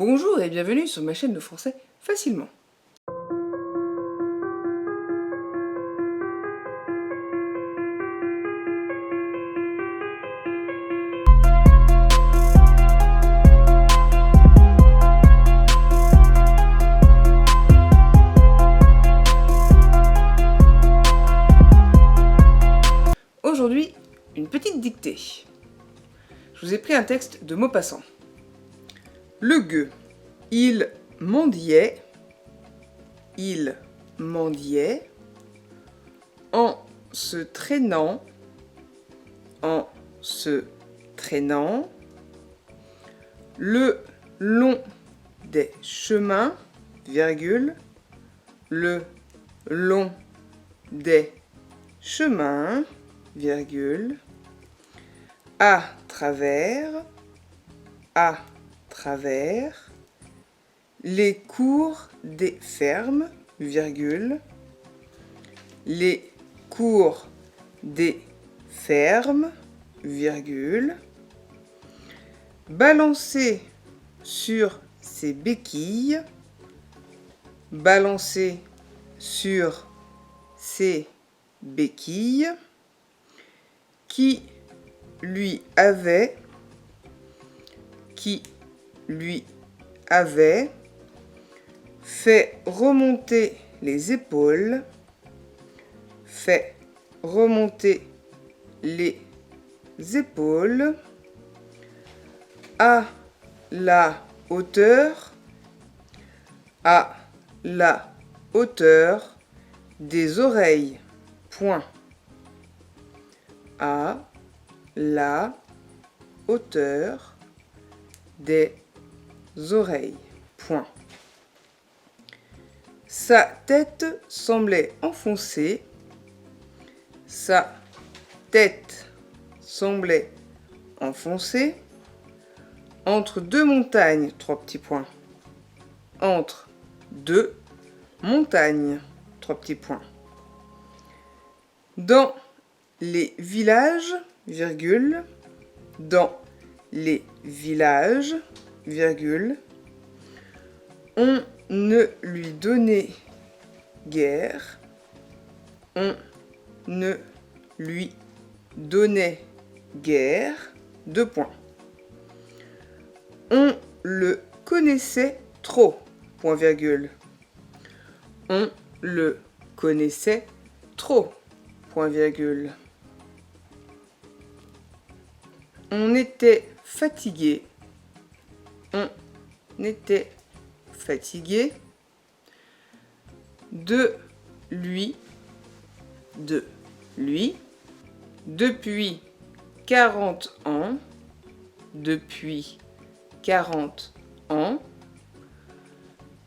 Bonjour et bienvenue sur ma chaîne de français facilement. Aujourd'hui, une petite dictée. Je vous ai pris un texte de Maupassant. Le gueux, il mendiait, en se traînant, le long des chemins, le long des chemins, à travers, les cours des fermes, les cours des fermes, balancer sur ses béquilles, qui lui avait fait remonter les épaules, à la hauteur des oreilles, à la hauteur des oreilles, Sa tête semblait enfoncée, entre deux montagnes, entre deux montagnes, Dans les villages, on ne lui donnait guère, On le connaissait trop, On le connaissait trop, On était fatigué, de lui, depuis 40 ans,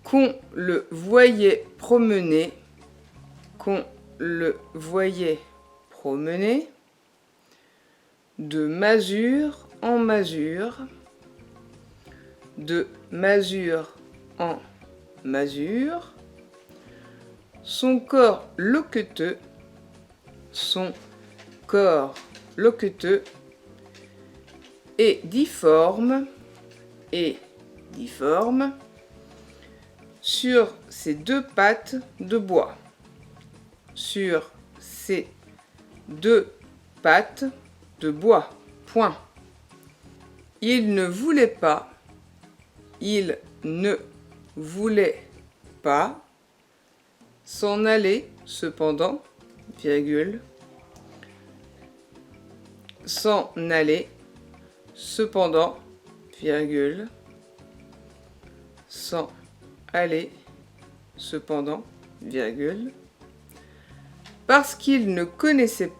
qu'on le voyait promener, de masure en masure, son corps loqueteux, et difforme, sur ses deux pattes de bois, Il ne voulait pas s'en aller cependant, parce qu'il ne connaissait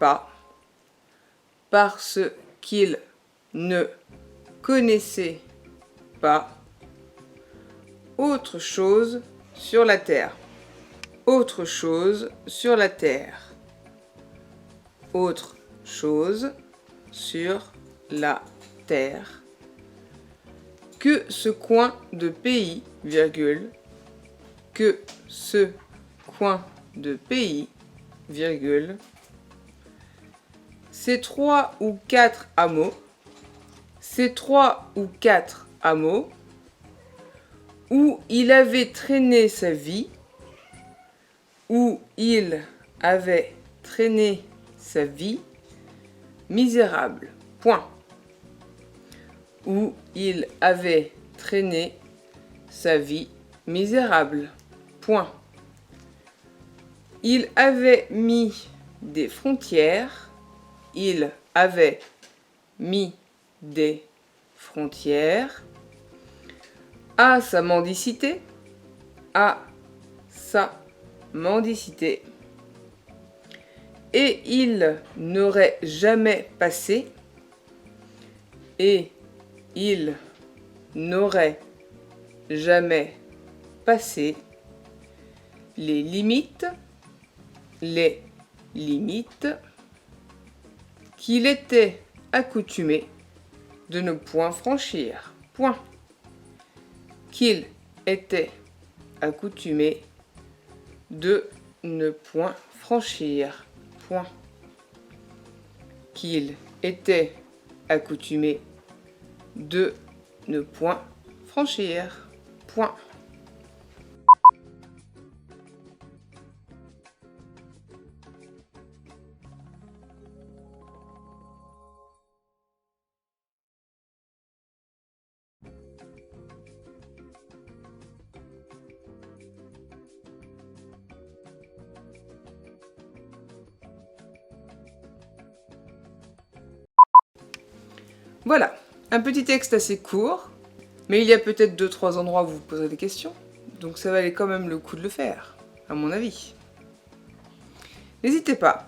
pas autre chose sur la terre, que ce coin de pays, ces trois ou quatre hameaux où il avait traîné sa vie, où il avait traîné sa vie, misérable. Point. Où il avait traîné sa vie misérable. Point. Il avait mis des frontières. Il avait mis des frontières à sa mendicité. À sa mendicité. Et il n'aurait jamais passé. Et il n'aurait jamais passé les limites qu'il était accoutumé de ne point franchir. Point. Qu'il était accoutumé de ne point franchir. Point. Qu'il était accoutumé de ne point franchir. Point. Voilà, un petit texte assez court, mais il y a peut-être 2-3 endroits où vous vous poserez des questions, donc ça valait quand même le coup de le faire, à mon avis. N'hésitez pas,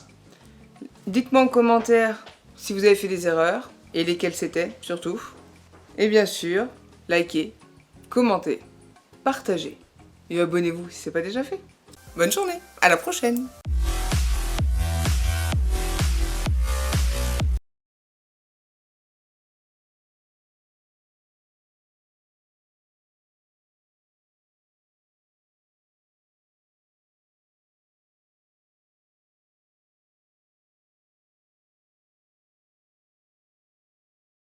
dites-moi en commentaire si vous avez fait des erreurs, et lesquelles c'était, surtout. Et bien sûr, likez, commentez, partagez, et abonnez-vous si ce n'est pas déjà fait. Bonne journée, à la prochaine!